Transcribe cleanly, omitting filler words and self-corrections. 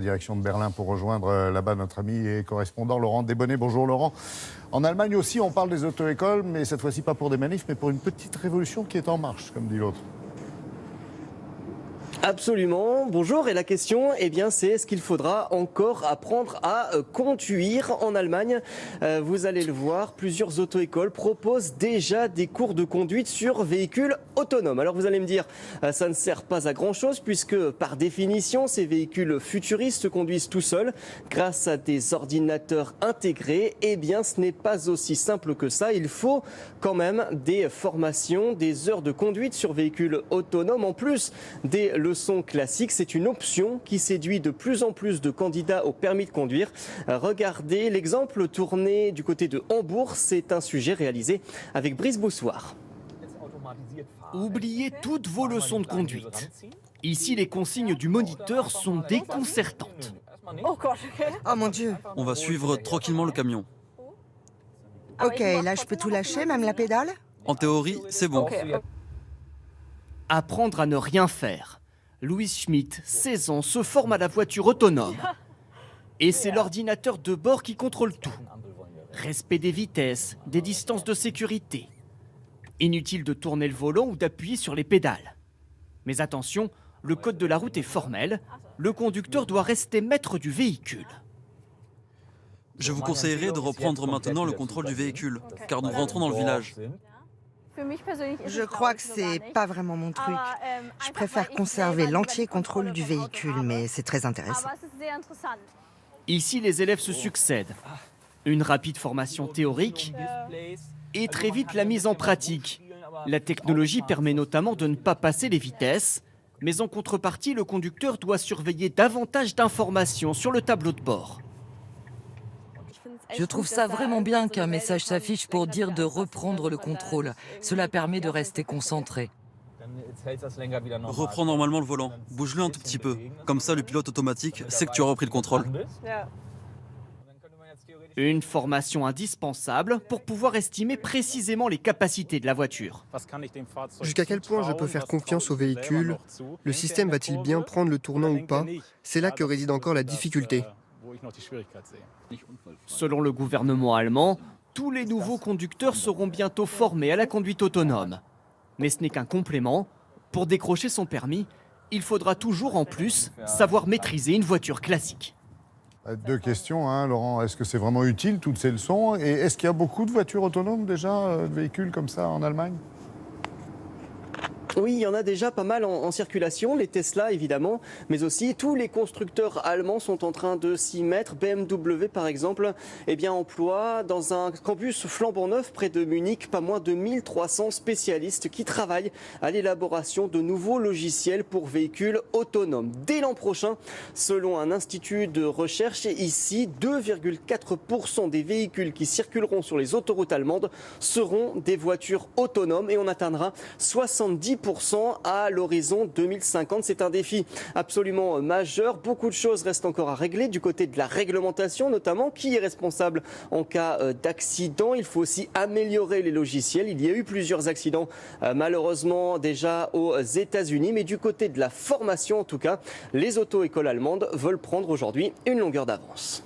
Direction de Berlin pour rejoindre là-bas notre ami et correspondant Laurent Desbonnets. Bonjour Laurent. En Allemagne aussi, on parle des auto-écoles, mais cette fois-ci pas pour des manifs, mais pour une petite révolution qui est en marche, comme dit l'autre. Absolument. Bonjour. Et la question, c'est est-ce qu'il faudra encore apprendre à conduire en Allemagne? Vous allez le voir, plusieurs auto-écoles proposent déjà des cours de conduite sur véhicules autonomes. Alors vous allez me dire, ça ne sert pas à grand-chose puisque par définition, ces véhicules futuristes se conduisent tout seuls grâce à des ordinateurs intégrés. Ce n'est pas aussi simple que ça. Il faut quand même des formations, des heures de conduite sur véhicules autonomes en plus des leçons classiques. C'est une option qui séduit de plus en plus de candidats au permis de conduire. Regardez l'exemple tourné du côté de Hambourg. C'est un sujet réalisé avec Brice Boussoir. Oubliez toutes vos leçons de conduite. Ici, les consignes du moniteur sont déconcertantes. Oh mon Dieu. On va suivre tranquillement le camion. Ok, là je peux tout lâcher, même la pédale? En théorie, c'est bon. Apprendre à ne rien faire. Louise Schmidt, 16 ans, se forme à la voiture autonome. Et c'est l'ordinateur de bord qui contrôle tout. Respect des vitesses, des distances de sécurité. Inutile de tourner le volant ou d'appuyer sur les pédales. Mais attention, le code de la route est formel. Le conducteur doit rester maître du véhicule. Je vous conseillerais de reprendre maintenant le contrôle du véhicule, car nous rentrons dans le village. Je crois que c'est pas vraiment mon truc. Je préfère conserver l'entier contrôle du véhicule, mais c'est très intéressant. Ici, les élèves se succèdent. Une rapide formation théorique et très vite la mise en pratique. La technologie permet notamment de ne pas passer les vitesses, mais en contrepartie, le conducteur doit surveiller davantage d'informations sur le tableau de bord. Je trouve ça vraiment bien qu'un message s'affiche pour dire de reprendre le contrôle. Cela permet de rester concentré. Reprends normalement le volant, bouge-le un tout petit peu. Comme ça, le pilote automatique sait que tu as repris le contrôle. Une formation indispensable pour pouvoir estimer précisément les capacités de la voiture. Jusqu'à quel point je peux faire confiance au véhicule? Le système va-t-il bien prendre le tournant ou pas? C'est là que réside encore la difficulté. Selon le gouvernement allemand, tous les nouveaux conducteurs seront bientôt formés à la conduite autonome. Mais ce n'est qu'un complément. Pour décrocher son permis, il faudra toujours en plus savoir maîtriser une voiture classique. Deux questions, Laurent. Est-ce que c'est vraiment utile, toutes ces leçons? Et est-ce qu'il y a beaucoup de voitures autonomes déjà, de véhicules comme ça en Allemagne? Oui, il y en a déjà pas mal en circulation, les Tesla évidemment, mais aussi tous les constructeurs allemands sont en train de s'y mettre. BMW par exemple, emploie dans un campus flambant neuf près de Munich pas moins de 1300 spécialistes qui travaillent à l'élaboration de nouveaux logiciels pour véhicules autonomes. Dès l'an prochain, selon un institut de recherche, ici 2,4% des véhicules qui circuleront sur les autoroutes allemandes seront des voitures autonomes et on atteindra 70% à l'horizon 2050. C'est un défi absolument majeur. Beaucoup de choses restent encore à régler du côté de la réglementation, notamment qui est responsable en cas d'accident. Il faut aussi améliorer les logiciels. Il y a eu plusieurs accidents malheureusement déjà aux États-Unis, mais du côté de la formation en tout cas, les auto-écoles allemandes veulent prendre aujourd'hui une longueur d'avance.